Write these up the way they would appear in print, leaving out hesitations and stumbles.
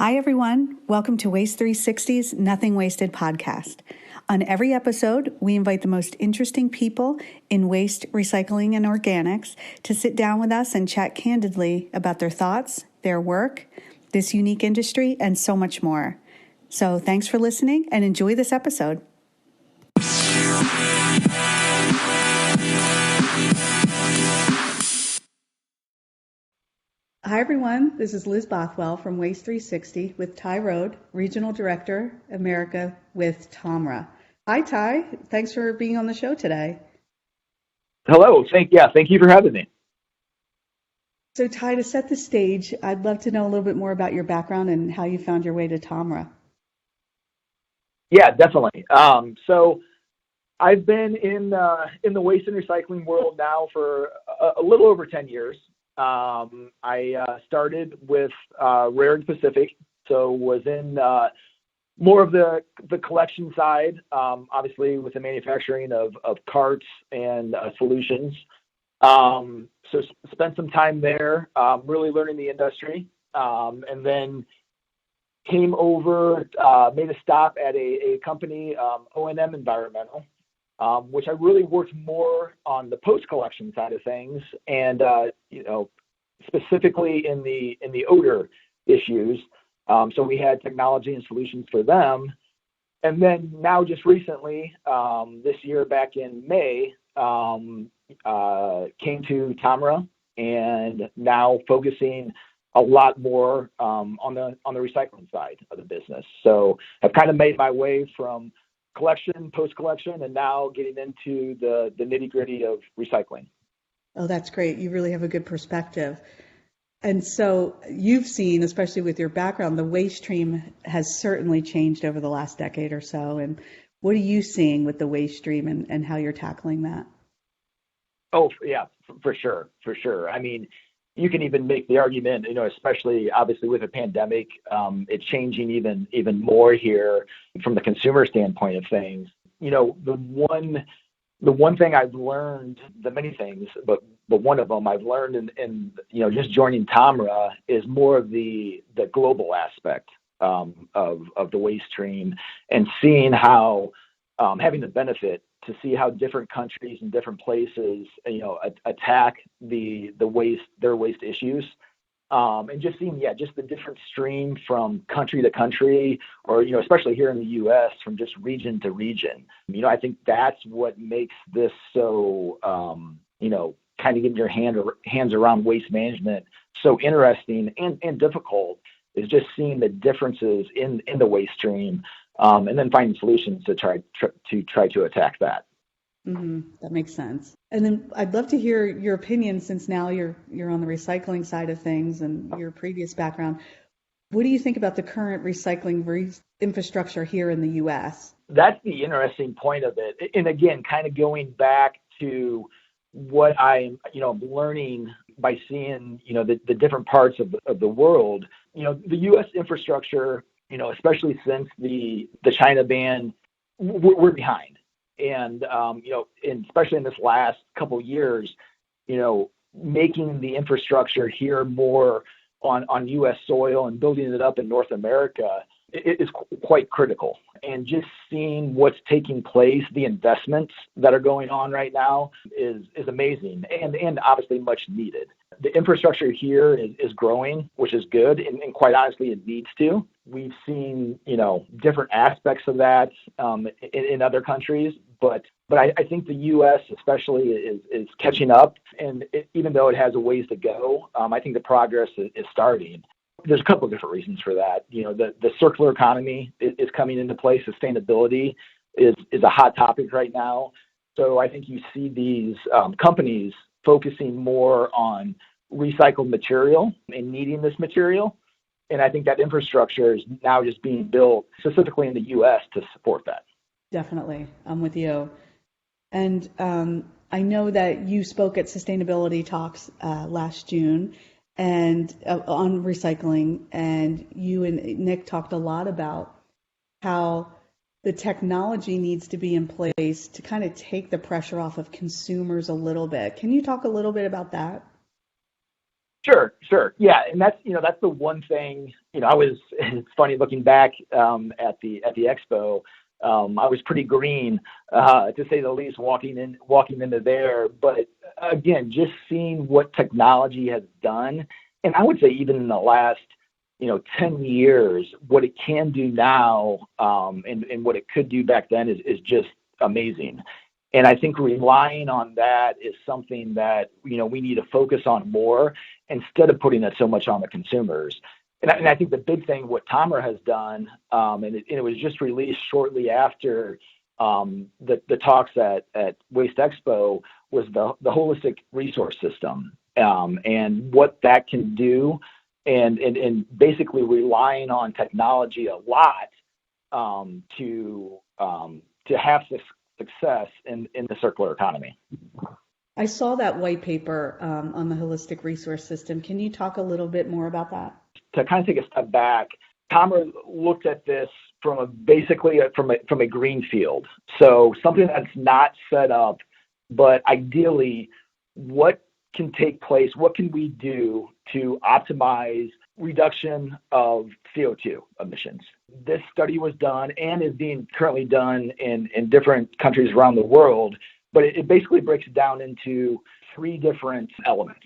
Hi, everyone. Welcome to Waste 360's Nothing Wasted podcast. On every episode, we invite the most interesting people in waste, recycling, and organics to sit down with us and chat candidly about their thoughts, their work, this unique industry, and so much more. So thanks for listening and enjoy this episode. Hi, everyone. This is Liz Bothwell from Waste 360 with Ty Rhoad, Regional Director, America with TOMRA. Hi, Ty. Thanks for being on the show today. Hello. Thank you for having me. So, Ty, to set the stage, I'd love to know a little bit more about your background and how you found your way to TOMRA. Yeah, definitely. So I've been in the waste and recycling world now for a little over 10 years. I started with Rare and Pacific, so was in more of the collection side, obviously with the manufacturing of carts and solutions. So spent some time there, really learning the industry, and then came over, made a stop at a company, O&M Environmental, which I really worked more on the post-collection side of things, and specifically in the odor issues. So we had technology and solutions for them, and then now just recently, this year back in May, came to TOMRA, and now focusing a lot more on the recycling side of the business. So I've kind of made my way from collection, post-collection, and now getting into the nitty-gritty of recycling. Oh, that's great. You really have a good perspective. And so you've seen, especially with your background, the waste stream has certainly changed over the last decade or so. And what are you seeing with the waste stream and how you're tackling that? Oh, yeah, for sure. I mean, you can even make the argument, especially obviously with a pandemic, it's changing even more here from the consumer standpoint of things. The one thing I've learned, the many things, but one of them I've learned in just joining TOMRA is more of the global aspect of the waste stream, and seeing how having the benefit to see how different countries and different places, attack their waste issues, and just seeing, just the different stream from country to country, or, especially here in the U.S., from just region to region. I think that's what makes this so, kind of getting your hands around waste management so interesting and difficult, is just seeing the differences in the waste stream. And then finding solutions to try to attack that. Mm-hmm. That makes sense. And then I'd love to hear your opinion, since now you're on the recycling side of things and your previous background. What do you think about the current recycling infrastructure here in the U.S.? That's the interesting point of it. And again, kind of going back to what I'm learning by seeing, the different parts of the world. The U.S. infrastructure, especially since the China ban, we're behind. And, and especially in this last couple of years, making the infrastructure here more on U.S. soil and building it up in North America is quite critical. And just seeing what's taking place, the investments that are going on right now is amazing, and obviously much needed. The infrastructure here is growing, which is good, and quite honestly, it needs to. We've seen, different aspects of that in other countries, but I think the U.S. especially is catching up, and even though it has a ways to go, I think the progress is starting. There's a couple of different reasons for that. The circular economy is coming into play. Sustainability is a hot topic right now. So I think you see these companies focusing more on recycled material and needing this material. And I think that infrastructure is now just being built specifically in the U.S. to support that. Definitely. I'm with you. And I know that you spoke at Sustainability Talks last June and on recycling, and you and Nick talked a lot about how the technology needs to be in place to kind of take the pressure off of consumers a little bit. Can you talk a little bit about that? Sure. Yeah, and that's the one thing. It's funny looking back at the expo. I was pretty green, to say the least, walking into there. But again, just seeing what technology has done, and I would say even in the last 10 years, what it can do now, and what it could do back then is just amazing. And I think relying on that is something that we need to focus on more instead of putting that so much on the consumers. And I think the big thing what TOMRA has done, and it was just released shortly after the talks at Waste Expo, was the holistic resource system, and what that can do, and basically relying on technology a lot to have success in the circular economy. I saw that white paper on the holistic resource system. Can you talk a little bit more about that? To kind of take a step back, TOMRA looked at this from a green field. So something that's not set up, but ideally, what can take place? What can we do to optimize reduction of CO2 emissions? This study was done and is being currently done in different countries around the world, but it basically breaks it down into three different elements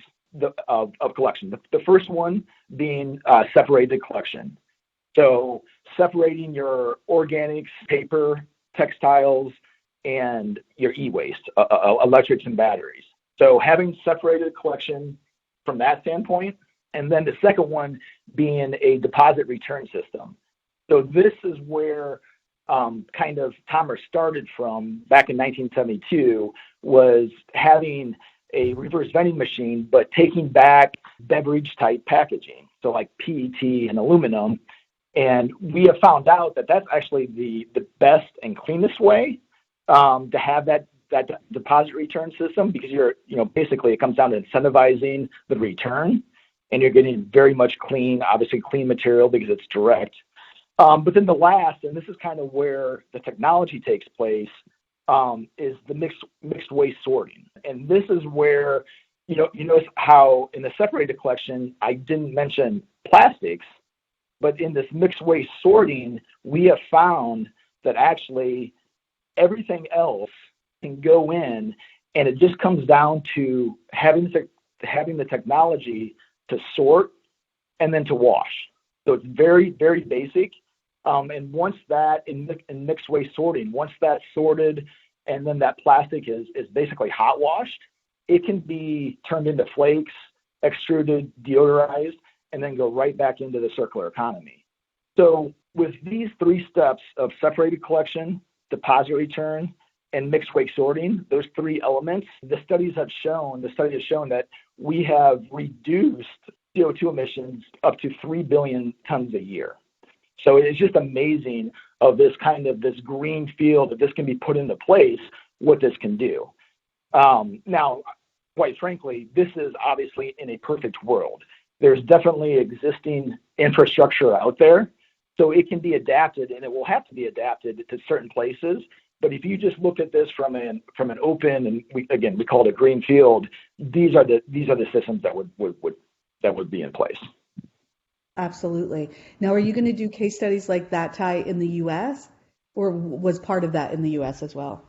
of collection. The first one being separated collection. So separating your organics, paper, textiles, and your e-waste, electrics and batteries. So having separated collection from that standpoint, and then the second one being a deposit return system. So this is where kind of TOMRA started from back in 1972, was having a reverse vending machine, but taking back beverage type packaging, so like PET and aluminum. And we have found out that that's actually the best and cleanest way to have that deposit return system, because basically it comes down to incentivizing the return, and you're getting very much clean material because it's direct. But then the last, and this is kind of where the technology takes place, is the mixed waste sorting. And this is where, you notice how in the separated collection, I didn't mention plastics, but in this mixed waste sorting, we have found that actually everything else can go in, and it just comes down to having the technology to sort and then to wash. So it's very, very basic. And once that in mixed waste sorting, once that's sorted and then that plastic is basically hot washed, it can be turned into flakes, extruded, deodorized, and then go right back into the circular economy. So with these three steps of separated collection, deposit return, and mixed waste sorting, those three elements, the study has shown that we have reduced CO2 emissions up to 3 billion tons a year. So it's just amazing of this green field, that this can be put into place, what this can do. Now, quite frankly, this is obviously in a perfect world. There's definitely existing infrastructure out there, so it can be adapted, and it will have to be adapted to certain places. But if you just look at this from an open, and we call it a green field, these are the systems that would be in place. Absolutely. Now, are you going to do case studies like that, Ty, in the U.S., or was part of that in the U.S. as well?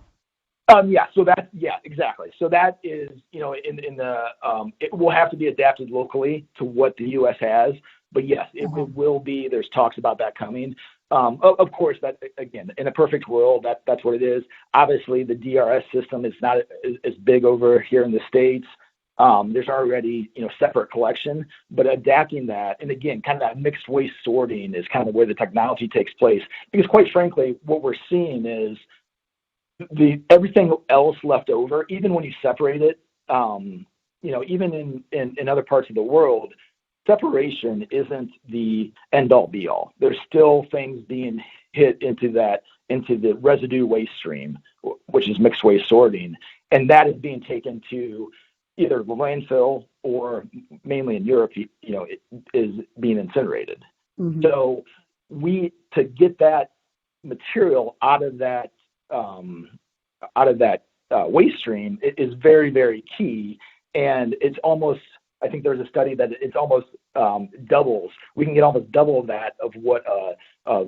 Exactly. So that is, it will have to be adapted locally to what the U.S. has. But yes, it will be. There's talks about that coming. Of course, that again, in a perfect world, that's what it is. Obviously, the DRS system is not as big over here in the States. There's already, separate collection, but adapting that, and again, kind of that mixed waste sorting is kind of where the technology takes place. Because quite frankly, what we're seeing is everything else left over, even when you separate it, even in other parts of the world, separation isn't the end all be all. There's still things being hit into the residue waste stream, which is mixed waste sorting, and that is being taken to either landfill or, mainly in Europe, it is being incinerated. Mm-hmm. So to get that material out of that waste stream is very, very key, and it's almost I think there's a study that it's almost doubles. We can get almost double that of what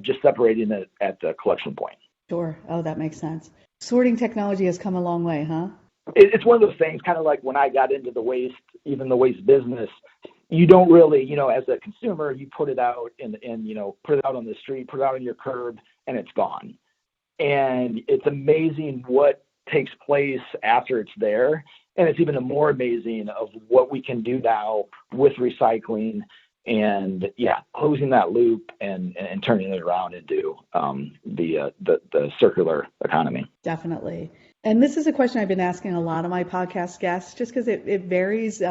just separating it at the collection point. Sure. Oh, that makes sense. Sorting technology has come a long way, huh? It's one of those things, kind of like when I got into the waste, even the waste business, you don't really, as a consumer, you put it out and put it out on the street, put it out on your curb, and it's gone. And it's amazing what takes place after it's there. And it's even more amazing of what we can do now with recycling and closing that loop and turning it around into the circular economy. Definitely. And this is a question I've been asking a lot of my podcast guests, just because it varies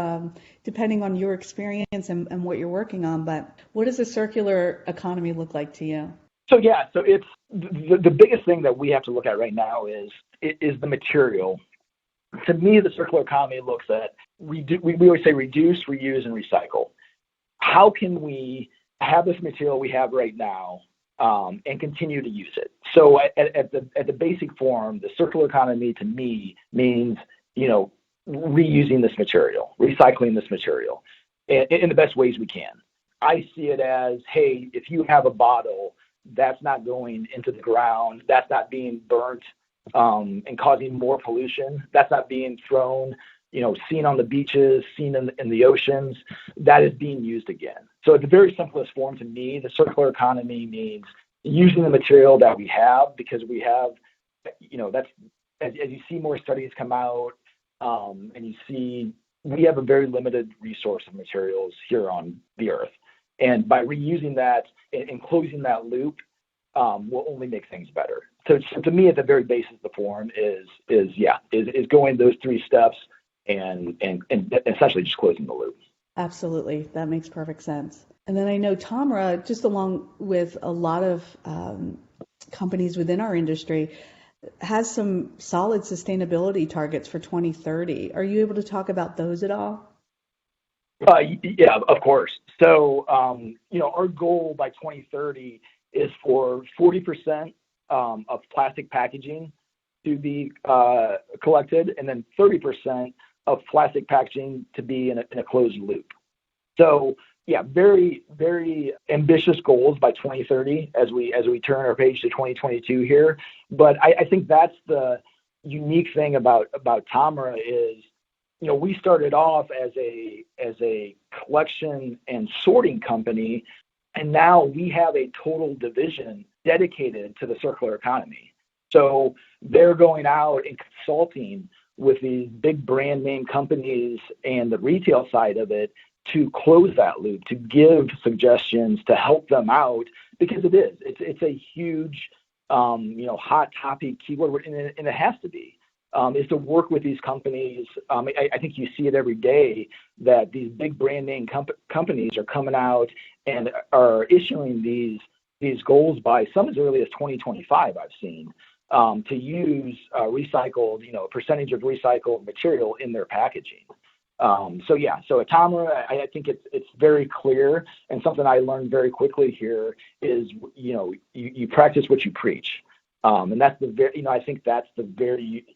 depending on your experience and what you're working on. But what does a circular economy look like to you? So it's the biggest thing that we have to look at right now is the material. To me, the circular economy looks at, we always say reduce, reuse, and recycle. How can we have this material we have right now and continue to use it? So at the basic form, the circular economy to me means, reusing this material, recycling this material in the best ways we can. I see it as, hey, if you have a bottle that's not going into the ground, that's not being burnt and causing more pollution, that's not being thrown, seen on the beaches, seen in the oceans, that is being used again. So at the very simplest form to me, the circular economy means using the material that we have, because we have, that's, as you see more studies come out and you see, we have a very limited resource of materials here on the earth. And by reusing that and closing that loop will only make things better. So to me, at the very basis of the form is going those three steps and essentially just closing the loop. Absolutely. That makes perfect sense. And then I know TOMRA, just along with a lot of companies within our industry, has some solid sustainability targets for 2030. Are you able to talk about those at all? Yeah, of course. So, our goal by 2030 is for 40% of plastic packaging to be collected, and then 30% of plastic packaging to be in a closed loop. So, very, very ambitious goals by 2030 as we turn our page to 2022 here. But I think that's the unique thing about TOMRA is, we started off as a collection and sorting company, and now we have a total division dedicated to the circular economy. So they're going out and consulting with these big brand name companies and the retail side of it to close that loop, to give suggestions, to help them out, because it's a huge, hot topic keyword, and it has to be. Is to work with these companies. I think you see it every day that these big brand name companies are coming out and are issuing these goals by some as early as 2025. I've seen to use recycled, a percentage of recycled material in their packaging. So at TOMRA, I think it's very clear, and something I learned very quickly here is, you practice what you preach. And that's I think that's the very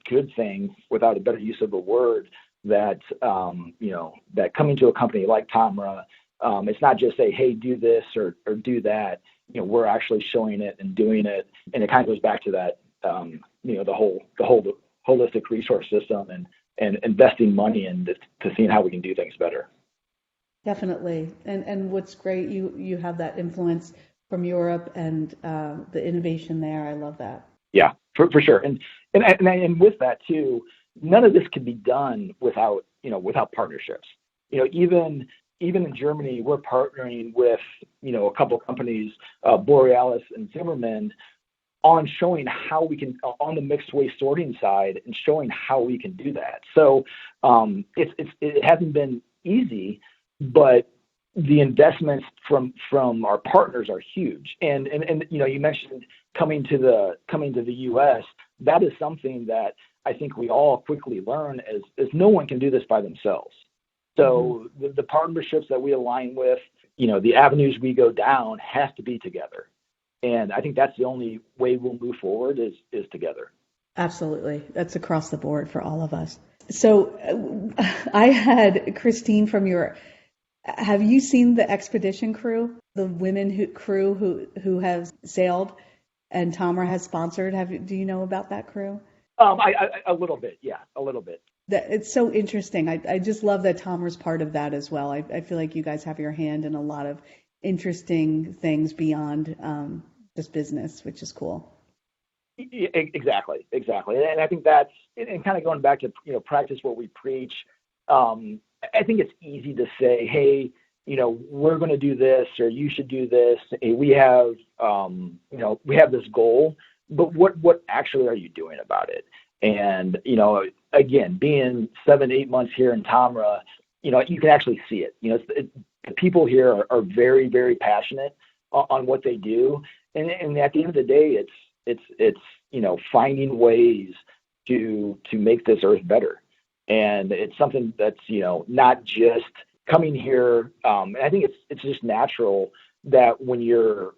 good thing, without a better use of a word, that, that coming to a company like TOMRA, it's not just say, hey, do this or do that. We're actually showing it and doing it. And it kind of goes back to that, the whole holistic resource system and investing money into seeing how we can do things better. Definitely. And what's great, you have that influence from Europe and the innovation there. I love that. Yeah, for sure. And with that too, none of this could be done without partnerships. Even in Germany, we're partnering with, a couple of companies, Borealis and Zimmermann, on showing how we can, on the mixed waste sorting side, and showing how we can do that. So it hasn't been easy, but the investments from our partners are huge. And you mentioned coming to the U.S. That is something that I think we all quickly learn as no one can do this by themselves. So the partnerships that we align with, the avenues we go down has to be together. And I think that's the only way we'll move forward is together. Absolutely. That's across the board for all of us. So I had Christine from have you seen the expedition crew, the crew who have sailed and Tamra has sponsored? Do you know about that crew? A little bit, yeah, a little bit. It's so interesting. I just love that Tamra's part of that as well. I feel like you guys have your hand in a lot of interesting things beyond just business, which is cool. Exactly. And I think that's, and kind of going back to, practice what we preach. I think it's easy to say, hey, we're going to do this, or you should do this. Hey, we have this goal, but what actually are you doing about it? And, again, being 7-8 months here in Tamra, you can actually see it. The people here are very, very passionate on what they do. And at the end of the day, it's finding ways to make this earth better. And it's something that's, not just coming here. And I think it's just natural that when you're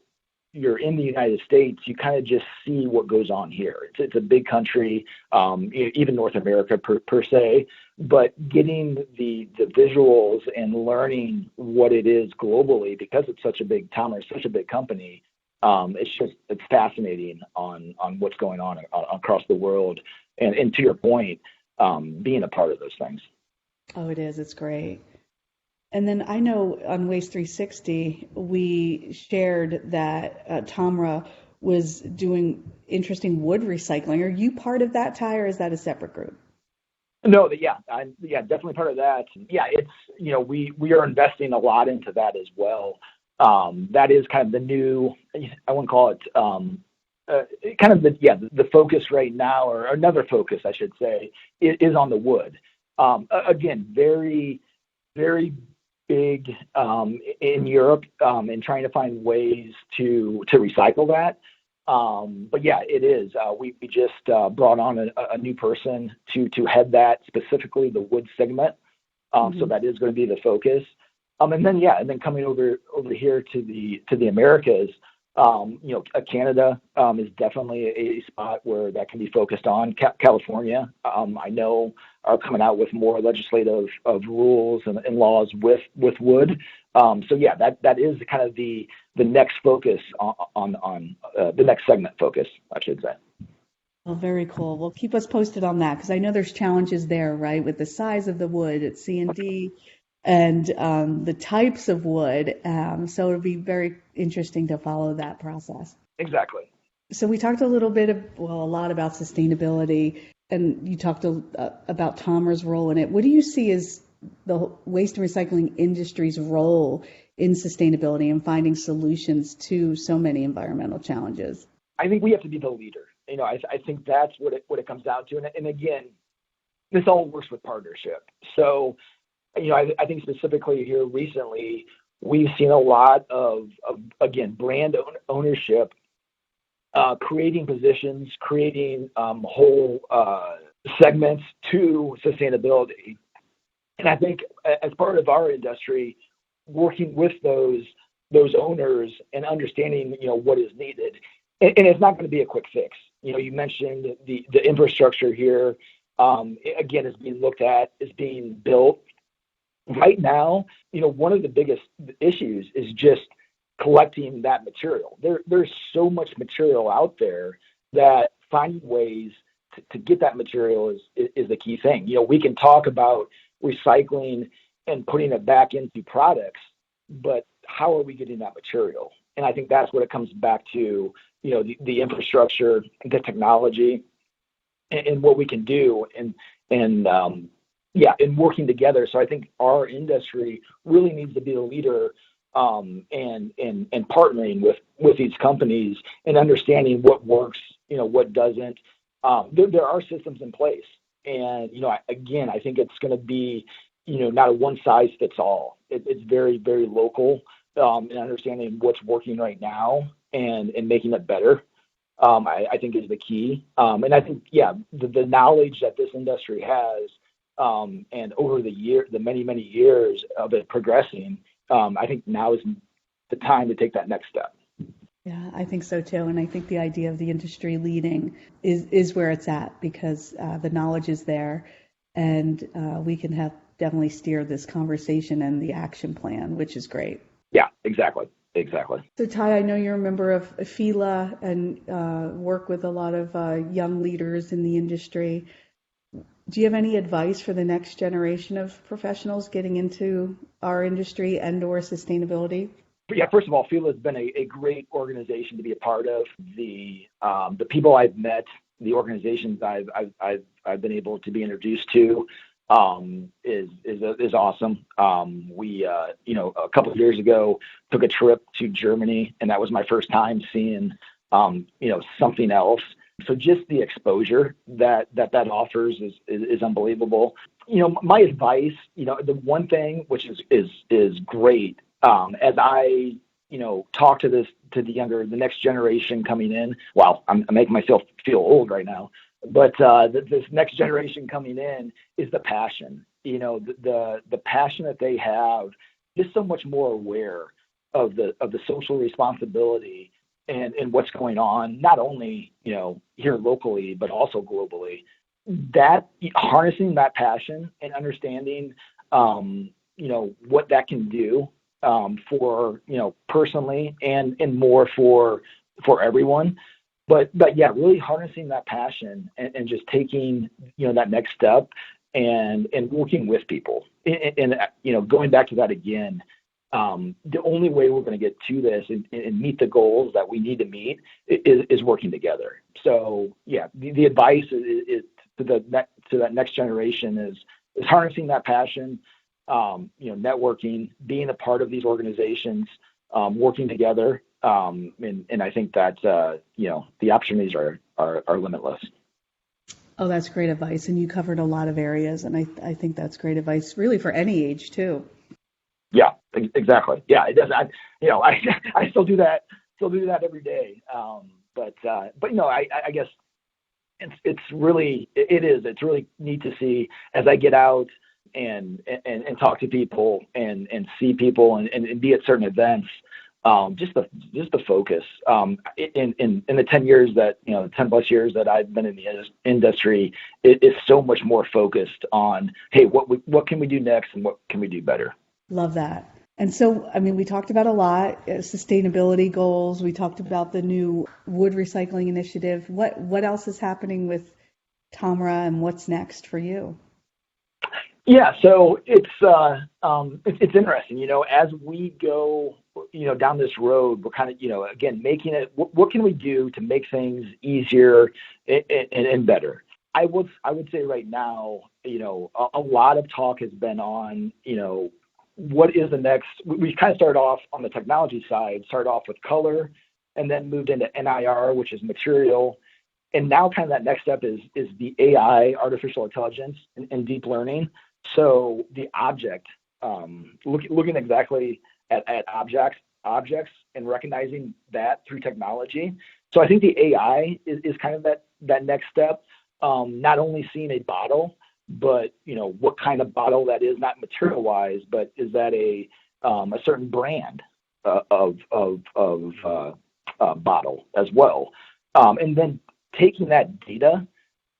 in the United States, you kind of just see what goes on here. It's a big country, even North America per se, but getting the visuals and learning what it is globally, because it's such a big town, it's such a big company. It's fascinating on what's going on across the world. And to your point, being a part of those things. Oh, it is. It's great. And then I know on Waste 360, we shared that TOMRA was doing interesting wood recycling. Are you part of that, Ty, or is that a separate group? No, I'm definitely part of that. Yeah, it's, we are investing a lot into that as well. That is kind of the new, I wouldn't call it, kind of the focus right now, or another focus, I should say, is on the wood. Again, very, very big in Europe, and trying to find ways to recycle that. But yeah, it is. We just brought on a new person to head that, specifically the wood segment. So that is going to be the focus. And then coming over here to the Americas, Canada is definitely a spot where that can be focused on. California, I know, are coming out with more legislative of rules and laws with wood. So yeah, that is kind of the next focus on the next segment focus, I should say. Well, very cool. Well, keep us posted on that, because I know there's challenges there, right, with the size of the wood at C&D and the types of wood. So it'll be very interesting to follow that process. Exactly. So we talked a lot about sustainability, and you talked about TOMRA's role in it. What do you see as the waste and recycling industry's role in sustainability and finding solutions to so many environmental challenges? I think we have to be the leader. I think that's what it comes down to. And again, this all works with partnership. So, I think specifically here recently, we've seen a lot of again, brand ownership, creating positions, creating whole segments to sustainability. And I think as part of our industry, working with those owners and understanding, what is needed. And it's not going to be a quick fix. You mentioned the infrastructure here, again, is being looked at, is being built. Right now, one of the biggest issues is just collecting that material. There's so much material out there that finding ways to get that material is the key thing. We can talk about recycling and putting it back into products, but how are we getting that material? And I think that's what it comes back to, the infrastructure, the technology, and what we can do, and working together. So I think our industry really needs to be the leader, and partnering with these companies and understanding what works, what doesn't. There are systems in place, and I think it's going to be, not a one size fits all. It's very, very local, and understanding what's working right now and making it better. I think is the key. And I think, the knowledge that this industry has, and over the many, many years of it progressing, I think now is the time to take that next step. Yeah, I think so too. And I think the idea of the industry leading is where it's at, because the knowledge is there. and we can have definitely steer this conversation and the action plan, which is great. Yeah, exactly. Exactly. So Ty, I know you're a member of FILA and work with a lot of young leaders in the industry. Do you have any advice for the next generation of professionals getting into our industry and or sustainability? Yeah, first of all, FILA has been a great organization to be a part of. The people I've met, the organizations I've been able to be introduced to, is awesome. We a couple of years ago took a trip to Germany, and that was my first time seeing something else. So just the exposure that offers is unbelievable. My advice, the one thing which is great, as I talk to the next generation coming in. Wow, I'm making myself feel old right now. But this next generation coming in is the passion. The passion that they have, just so much more aware of the social responsibility and what's going on, not only here locally but also globally. That harnessing that passion and understanding what that can do for personally and more for everyone. But yeah, really harnessing that passion and just taking that next step and working with people and going back to that again. The only way we're going to get to this and meet the goals that we need to meet is working together. So yeah, the advice is to that next generation is harnessing that passion, networking, being a part of these organizations, working together. And I think that, the opportunities are limitless. Oh, that's great advice. And you covered a lot of areas. And I think that's great advice really for any age too. Yeah, exactly. Yeah, it does. I still do that every day. But I guess it's really neat to see as I get out and talk to people and see people and be at certain events. Just the focus in the 10 years 10 plus years that I've been in the industry, it is so much more focused on, hey, what can we do next and what can we do better? Love that. And so, we talked about a lot, sustainability goals. We talked about the new wood recycling initiative. What else is happening with TOMRA and what's next for you? Yeah, so it's interesting. As we go, down this road, we're kind of, again, making it. What can we do to make things easier and better? I would say right now, a lot of talk has been on, what is the next. We kind of started off on the technology side, started off with color, and then moved into NIR, which is material. And now kind of that next step is the AI, artificial intelligence, and deep learning. So the object, looking exactly at objects and recognizing that through technology. So I think the AI is kind of that next step. Not only seeing a bottle, but what kind of bottle that is, not material wise, but is that a certain brand of bottle as well, and then taking that data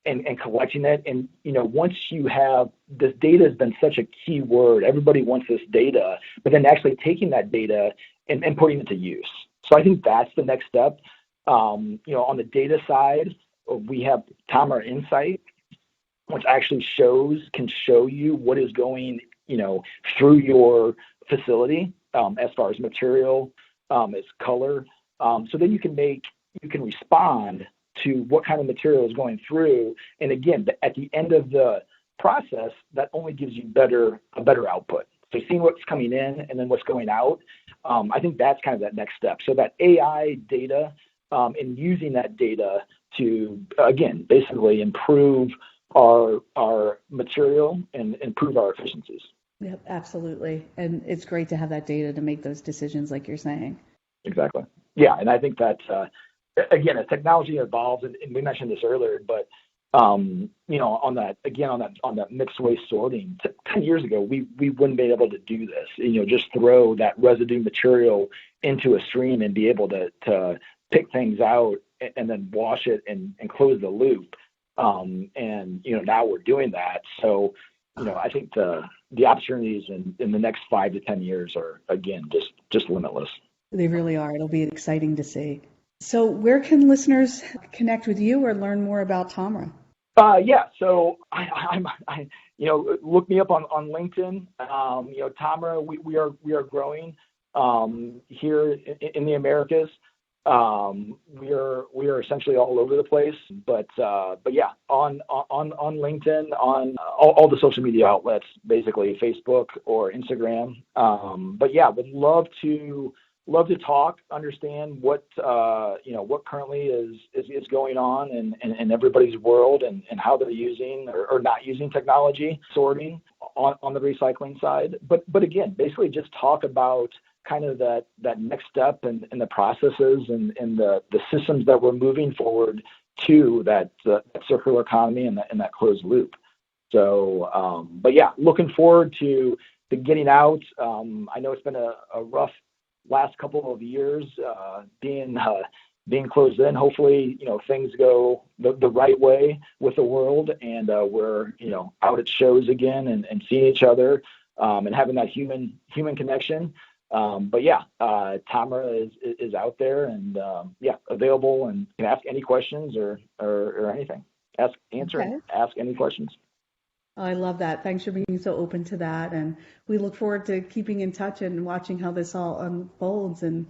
and collecting it. And, once you have this data has been such a key word, everybody wants this data, but then actually taking that data and putting it to use. So I think that's the next step. On the data side, we have TOMRA Insight, which actually can show you what is going, through your facility, as far as material, as color. So then you can respond to what kind of material is going through. And again, at the end of the process, that only gives you a better output. So seeing what's coming in and then what's going out, I think that's kind of that next step. So that AI data, and using that data to, again, basically improve our material and improve our efficiencies. Yep, absolutely. And it's great to have that data to make those decisions like you're saying. Exactly. Yeah, and I think that, again, as technology evolves, and we mentioned this earlier, but on that mixed waste sorting, 10 years ago, we wouldn't be able to do this. Just throw that residue material into a stream and be able to pick things out and then wash it and close the loop. And, now we're doing that. So, I think the opportunities in the next 5 to 10 years are, again, just limitless. They really are. It'll be exciting to see. So where can listeners connect with you or learn more about TOMRA? Yeah. So look me up on LinkedIn. TOMRA, we are growing here in the Americas. We are essentially all over the place, but yeah, on LinkedIn, on all the social media outlets, basically Facebook or Instagram. But yeah, would love to talk, understand what currently is going on in everybody's world, and how they're using or not using technology sorting on the recycling side. But again, basically just talk about kind of that next step and the processes and the systems that we're moving forward to that circular economy and that closed loop. So, but yeah, looking forward to getting out. I know it's been a rough last couple of years being closed in. Hopefully, things go the right way with the world, and we're out at shows again and seeing each other and having that human connection. But yeah, TOMRA is out there and available, and can ask any questions or anything. Ask any questions. I love that. Thanks for being so open to that. And we look forward to keeping in touch and watching how this all unfolds and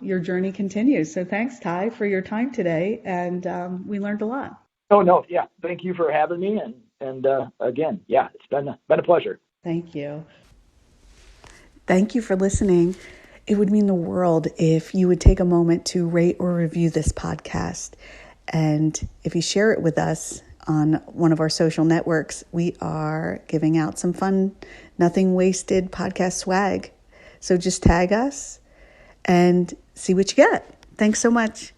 your journey continues. So thanks, Ty, for your time today. And we learned a lot. Oh, no. Yeah. Thank you for having me. And again, yeah, it's been a pleasure. Thank you. Thank you for listening. It would mean the world if you would take a moment to rate or review this podcast. And if you share it with us on one of our social networks, we are giving out some fun, nothing wasted podcast swag. So just tag us and see what you get. Thanks so much.